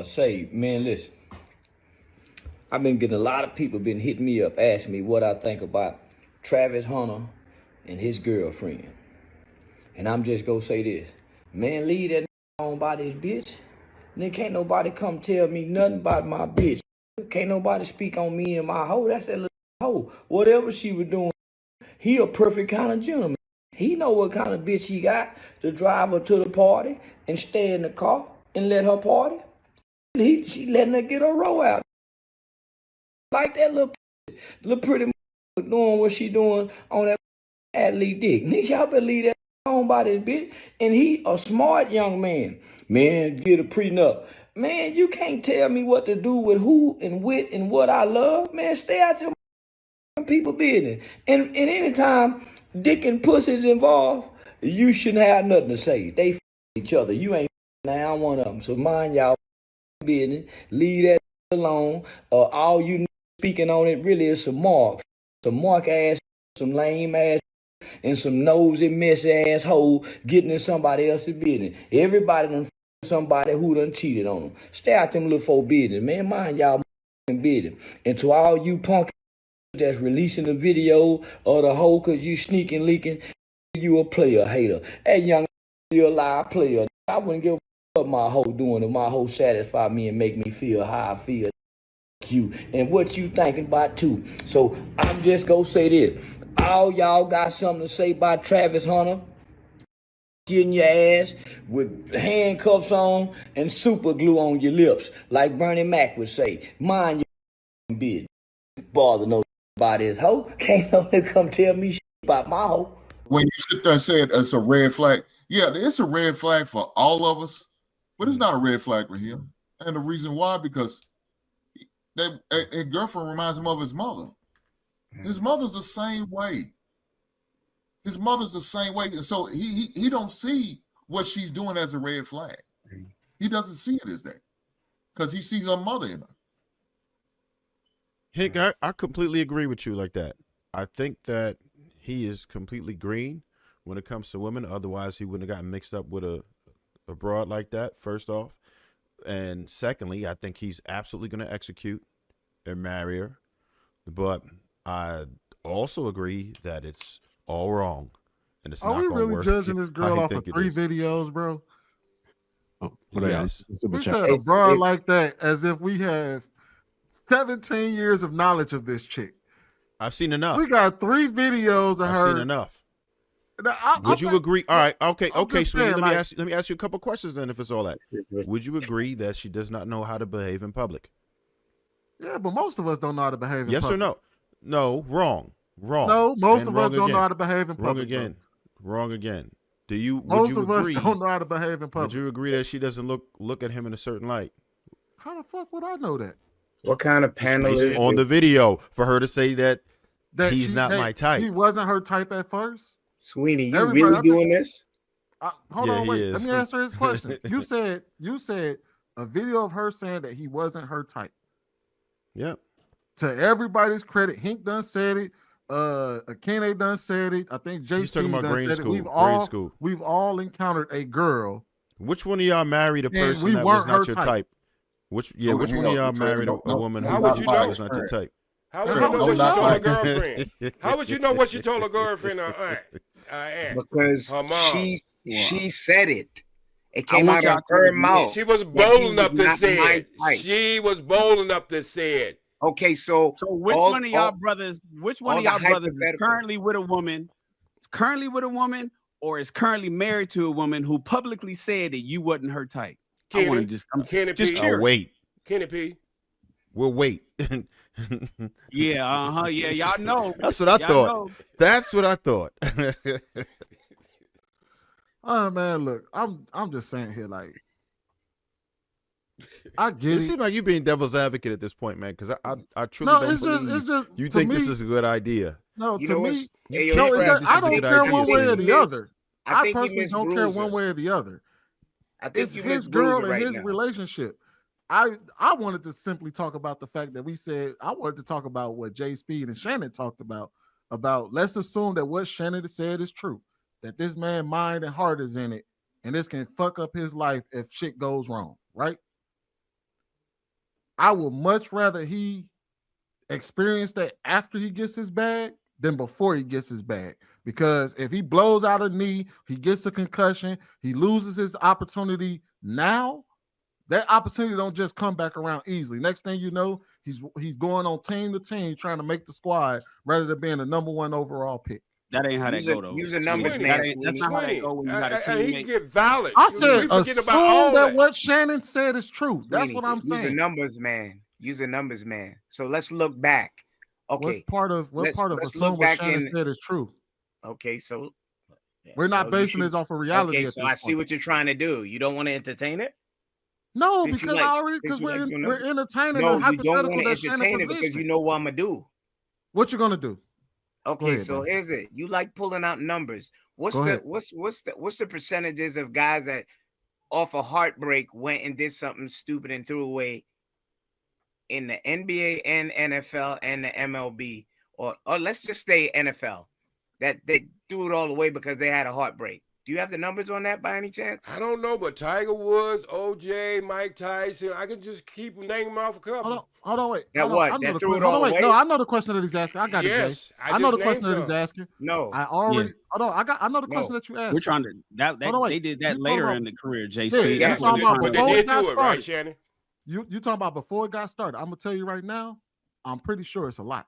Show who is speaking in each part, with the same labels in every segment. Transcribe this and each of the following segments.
Speaker 1: say, man, listen. I've been getting a lot of people been hitting me up, asking me what I think about Travis Hunter and his girlfriend. And I'm just gonna say this. Man, leave that on by this bitch. Then can't nobody come tell me nothing about my bitch. Can't nobody speak on me and my hoe. That's that little hoe. Whatever she was doing, he a perfect kind of gentleman. He know what kind of bitch he got to drive her to the party and stay in the car and let her party. She letting her get her roll out. Like that little pretty doing what she doing on that athlete dick. Nigga, y'all better leave that on by this bitch. And he a smart young man. Man, get a prenup. Man, you can't tell me what to do with who and with and what I love. Man, stay out your people business. And anytime dick and pussy is involved, you shouldn't have nothing to say. They f each other. You ain't now one of them. So mind y'all business. Leave that alone. All you speaking on it really is some mark ass, some lame ass, and some nosy, messy asshole getting in somebody else's business. Everybody done somebody who done cheated on them. Stay out them little folk business, man. Mind y'all business. And to all you punk that's releasing the video of the hoe cause you sneaking, leaking, you a player hater. Hey, young, you a live player. I wouldn't give a what my hoe doing if my hoe satisfy me and make me feel how I feel. You and what you thinking about too. So I'm just gonna say this. All y'all got something to say about Travis Hunter getting your ass with handcuffs on and super glue on your lips, like Bernie Mac would say. Mind your business. Bother nobody his hoe. Can't nobody come tell me shit about my hoe.
Speaker 2: When you sit there and say it's a red flag, yeah, it's a red flag for all of us, but it's not a red flag for him. And the reason why, because a girlfriend reminds him of his mother. His mother's the same way. His mother's the same way. And so he don't see what she's doing as a red flag. He doesn't see it as that because he sees her mother in her.
Speaker 3: Hank, I completely agree with you like that. I think that he is completely green when it comes to women. Otherwise, he wouldn't have gotten mixed up with a broad like that, first off. And secondly, I think he's absolutely going to execute and marry her. But I also agree that it's all wrong. And it's not going to work.
Speaker 4: Are we really judging this girl off of 3 videos, bro?
Speaker 3: Oh, yes.
Speaker 4: We said a broad like that as if we have 17 years of knowledge of this chick.
Speaker 3: I've seen enough.
Speaker 4: We got 3 videos of her.
Speaker 3: I've seen enough. Would you agree? All right. Okay. So let me ask you a couple questions then, if it's all that. Would you agree that she does not know how to behave in public?
Speaker 4: Yeah, but most of us don't know how to behave in public.
Speaker 3: Yes or no? No, wrong.
Speaker 4: No, most of us don't know how to behave in public.
Speaker 3: Wrong again.
Speaker 4: Most of us don't know how to behave in public.
Speaker 3: Would you agree that she doesn't look at him in a certain light?
Speaker 4: How the fuck would I know that?
Speaker 5: What kind of panel is
Speaker 3: on the video for her to say that he's not my type?
Speaker 4: He wasn't her type at first.
Speaker 5: Sweeney, you really doing this?
Speaker 4: Hold on, wait. Let me answer his question. You said a video of her saying that he wasn't her type.
Speaker 3: Yep.
Speaker 4: To everybody's credit, Hink done said it. Akene done said it. I think JC
Speaker 3: talking about
Speaker 4: done said
Speaker 3: school,
Speaker 4: it. We've all encountered a girl.
Speaker 3: Which one of y'all married a person that was not your type? Which one of y'all married a woman who was not your type?
Speaker 6: How would you know what she told her girlfriend? How would you know what she told her girlfriend or aunt?
Speaker 5: Because she said it. It came out of her mouth.
Speaker 6: She was bold enough to say it. She was bold enough to say it.
Speaker 5: Okay, so
Speaker 7: which one of y'all brothers is currently with a woman? Or is currently married to a woman who publicly said that you wasn't her type?
Speaker 6: Kenny,
Speaker 7: I want to just
Speaker 6: curious.
Speaker 3: Wait.
Speaker 6: Kenny P.
Speaker 3: We'll wait.
Speaker 7: Yeah, yeah, y'all know.
Speaker 3: That's what I thought. That's what I thought.
Speaker 4: Oh man, look, I'm just saying here, like, I get it.
Speaker 3: It seems like you being devil's advocate at this point, man, because I truly don't believe you think this is a good idea.
Speaker 4: No,
Speaker 5: You
Speaker 4: to
Speaker 5: know
Speaker 4: me,
Speaker 5: what's-
Speaker 4: I don't care one way or the other.
Speaker 5: I
Speaker 4: I
Speaker 5: think he
Speaker 4: personally don't care one way or the other.
Speaker 5: I think
Speaker 4: It's
Speaker 5: you
Speaker 4: his
Speaker 5: misbruised
Speaker 4: girl
Speaker 5: it
Speaker 4: and
Speaker 5: right
Speaker 4: his
Speaker 5: now.
Speaker 4: relationship. I wanted to simply talk about the fact that I wanted to talk about what Jay Speed and Shannon talked about let's assume that what Shannon said is true, that this man's mind and heart is in it, and this can fuck up his life if shit goes wrong, right? I would much rather he experience that after he gets his bag than before he gets his bag. Because if he blows out a knee, he gets a concussion, he loses his opportunity now, that opportunity don't just come back around easily. Next thing you know, he's going on team to team trying to make the squad rather than being the #1 overall pick.
Speaker 7: That ain't how that go though.
Speaker 5: Use the numbers, man.
Speaker 7: That's not how that go when you got a teammate.
Speaker 6: He get valid.
Speaker 4: I said assume
Speaker 6: about all
Speaker 4: that what Shannon said is true. That's
Speaker 5: Sweeney,
Speaker 4: what I'm saying.
Speaker 5: Use the numbers, man. Use the numbers, man. So let's look back. Okay.
Speaker 4: What part of assume what Shannon said is true?
Speaker 5: Okay, so
Speaker 4: we're not basing this off of reality.
Speaker 5: Okay, so I see what you're trying to do. You don't want to entertain it?
Speaker 4: No, because we're entertaining.
Speaker 5: No, you don't want to entertain it because you know what I'm gonna do.
Speaker 4: What you gonna do?
Speaker 5: Okay, ahead, so here's it. You like pulling out numbers. What's the percentages of guys that off a heartbreak went and did something stupid and threw away in the NBA and NFL and the MLB, or let's just say NFL, that they threw it all away because they had a heartbreak? Do you have the numbers on that by any chance?
Speaker 6: I don't know, but Tiger Woods, OJ, Mike Tyson, I can just keep naming them off a couple.
Speaker 4: Hold on, wait.
Speaker 5: That what? That threw it all away?
Speaker 4: No, I know the question that he's asking. I got it, Jay. I know the question that he's asking.
Speaker 5: No.
Speaker 4: I already, I know the question that you asked.
Speaker 7: We're trying to, they did that later in the career, Jay.
Speaker 4: Yeah,
Speaker 6: that's what but they did do it, right, Shannon?
Speaker 4: You talking about before it got started. I'm going to tell you right now, I'm pretty sure it's a lot.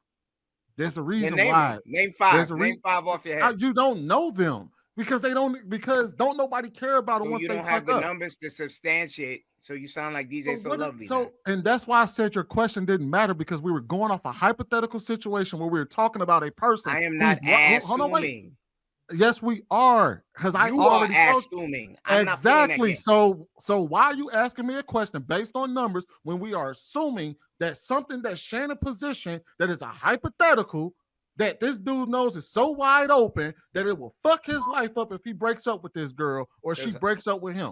Speaker 4: There's a reason why.
Speaker 5: Name five. Name five off your head.
Speaker 4: You don't know them. Because don't nobody care about them once they fuck up. You don't have the
Speaker 5: numbers to substantiate, so you sound like DJ So Lovely.
Speaker 4: And that's why I said your question didn't matter, because we were going off a hypothetical situation where we were talking about a person.
Speaker 5: I am not assuming.
Speaker 4: Yes, we are. Because I already
Speaker 5: assuming.
Speaker 4: Exactly. So why are you asking me a question based on numbers when we are assuming that something that Shannon positioned that is a hypothetical that this dude knows is so wide open that it will fuck his life up if he breaks up with this girl or she breaks up with him?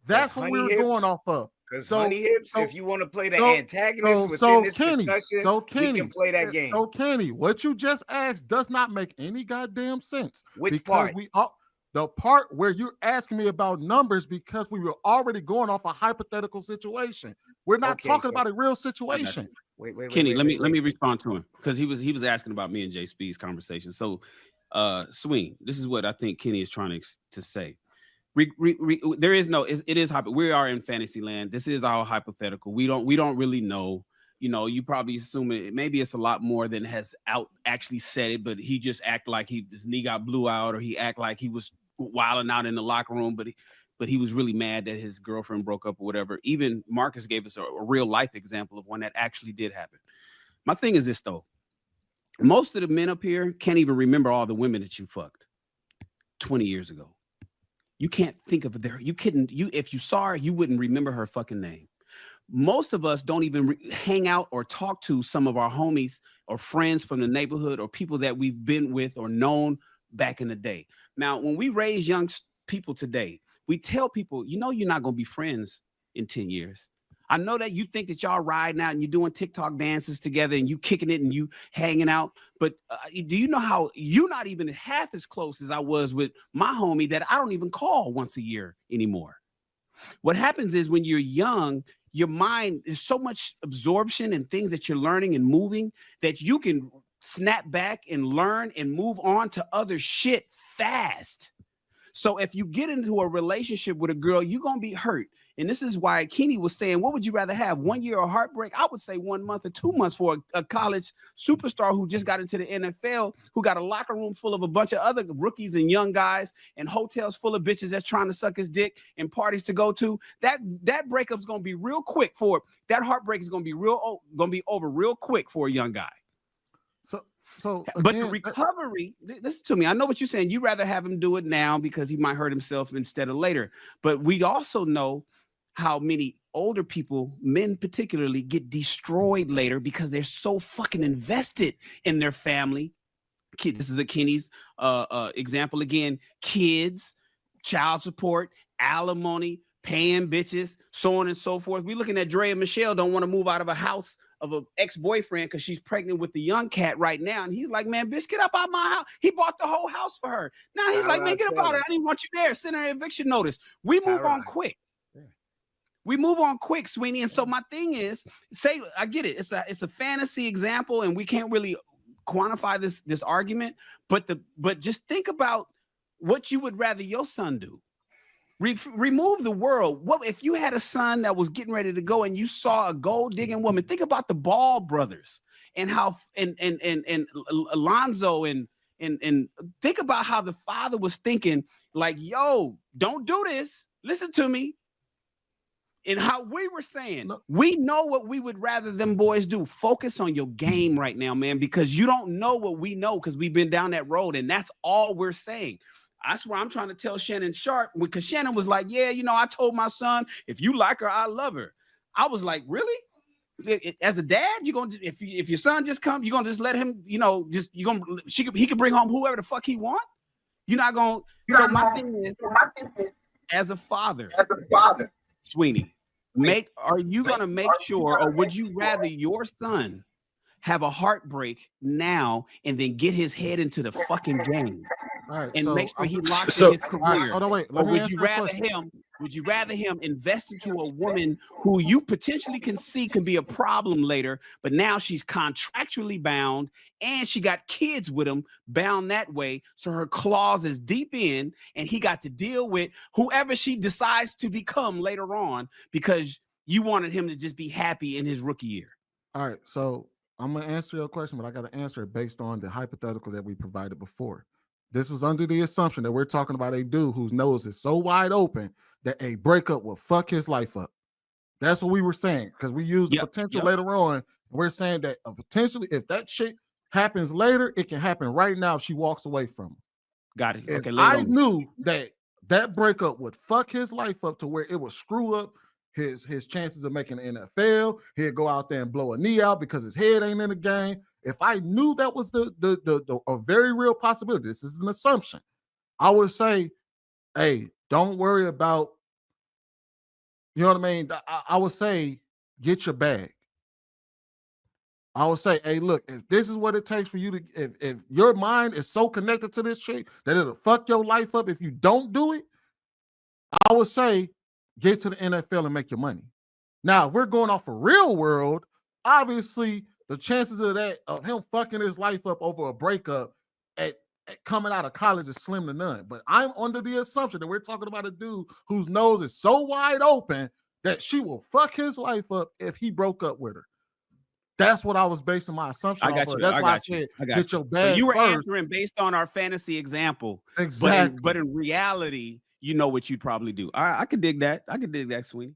Speaker 4: That's what we were going off of.
Speaker 5: Because Honey Hips, if you want to play the antagonist within this discussion, we can play that game.
Speaker 4: So Kenny, what you just asked does not make any goddamn sense.
Speaker 5: Which part?
Speaker 4: The part where you're asking me about numbers, because we were already going off a hypothetical situation. We're not talking about a real situation.
Speaker 7: Wait, Kenny, let me respond to him, because he was asking about me and Jay Speed's conversation. So, Swing, this is what I think Kenny is trying to say. There is no, it is we are in fantasy land. This is all hypothetical. We don't really know. You know, you probably assume maybe it's a lot more than has actually said it, but he just act like his knee got blew out, or he act like he was wilding out in the locker room, but he was really mad that his girlfriend broke up or whatever. Even Marcus gave us a real life example of one that actually did happen. My thing is this though. Most of the men up here can't even remember all the women that you fucked 20 years ago. You can't think of if you saw her, you wouldn't remember her fucking name. Most of us don't even hang out or talk to some of our homies or friends from the neighborhood or people that we've been with or known back in the day. Now, when we raise young people today, we tell people, you're not going to be friends in 10 years. I know that you think that y'all riding out and you're doing TikTok dances together and you kicking it and you hanging out. But do you know how you're not even half as close as I was with my homie that I don't even call once a year anymore? What happens is when you're young, your mind is so much absorption and things that you're learning and moving that you can snap back and learn and move on to other shit fast. So if you get into a relationship with a girl, you're going to be hurt. And this is why Kenny was saying, what would you rather have, 1 year of heartbreak? I would say 1 month or 2 months for a college superstar who just got into the NFL, who got a locker room full of a bunch of other rookies and young guys and hotels full of bitches that's trying to suck his dick and parties to go to. That breakup's going to be real quick that heartbreak is going to be over real quick for a young guy.
Speaker 4: So
Speaker 7: but the recovery, listen to me. I know what you're saying. You'd rather have him do it now because he might hurt himself instead of later. But we also know how many older people, men particularly, get destroyed later because they're so fucking invested in their family. This is a Kenny's example again. Kids, child support, alimony, paying bitches, so on and so forth. We're looking at Dre and Michelle don't want to move out of a house of an ex-boyfriend because she's pregnant with the young cat right now. And he's like, man, bitch, get up out my house. He bought the whole house for her. Now he's like, man, get up out of there. I didn't want you there. Send her an eviction notice. We move on quick. We move on quick, Sweeney. And so my thing is, say I get it. It's a fantasy example, and we can't really quantify this argument. But just think about what you would rather your son do. Remove the world. What if you had a son that was getting ready to go and you saw a gold digging woman? Think about the Ball brothers and how and Alonzo and think about how the father was thinking, like, yo, don't do this. Listen to me. And how we were saying, we know what we would rather them boys do. Focus on your game right now, man, because you don't know what we know because we've been down that road. And that's all we're saying. That's why I'm trying to tell Shannon Sharp, because Shannon was like, yeah, you know, I told my son, if you like her, I love her. I was like, really? As a dad, you're gonna, if your son just comes, you're gonna just let him, you know, just he could bring home whoever the fuck he want. You're not gonna. So my thing is, as a father, Sweeney, are you gonna make sure, or would you rather your son have a heartbreak now and then get his head into the fucking game?
Speaker 4: Right,
Speaker 7: and
Speaker 4: so
Speaker 7: make sure he locks in his career.
Speaker 4: Right, hold on, wait.
Speaker 7: Or would you rather him invest into a woman who you potentially can see can be a problem later, but now she's contractually bound and she got kids with him bound that way, so her clause is deep in, and he got to deal with whoever she decides to become later on because you wanted him to just be happy in his rookie year.
Speaker 4: All right, so I'm gonna answer your question, but I got to answer it based on the hypothetical that we provided before. This was under the assumption that we're talking about a dude whose nose is so wide open that a breakup will fuck his life up. That's what we were saying, because we used the potential later on. We're saying that potentially, if that shit happens later, it can happen right now if she walks away from him.
Speaker 7: Got it.
Speaker 4: If I knew that breakup would fuck his life up to where it would screw up his chances of making the NFL, he'd go out there and blow a knee out because his head ain't in the game. If I knew that was a very real possibility, this is an assumption, I would say, hey, don't worry about, you know what I mean? I would say, get your bag. I would say, hey, look, if this is what it takes for you to, if your mind is so connected to this shit that it'll fuck your life up if you don't do it, I would say, get to the NFL and make your money. Now, if we're going off a real world, obviously, the chances of him fucking his life up over a breakup at coming out of college is slim to none. But I'm under the assumption that we're talking about a dude whose nose is so wide open that she will fuck his life up if he broke up with her. That's what I was basing my assumption off of. That's why I said get your bag.
Speaker 7: So you were
Speaker 4: first.
Speaker 7: answering based on our fantasy example.
Speaker 4: Exactly.
Speaker 7: But in reality, you know what you'd probably do. All right, I could dig that. I could dig that, Sweeney.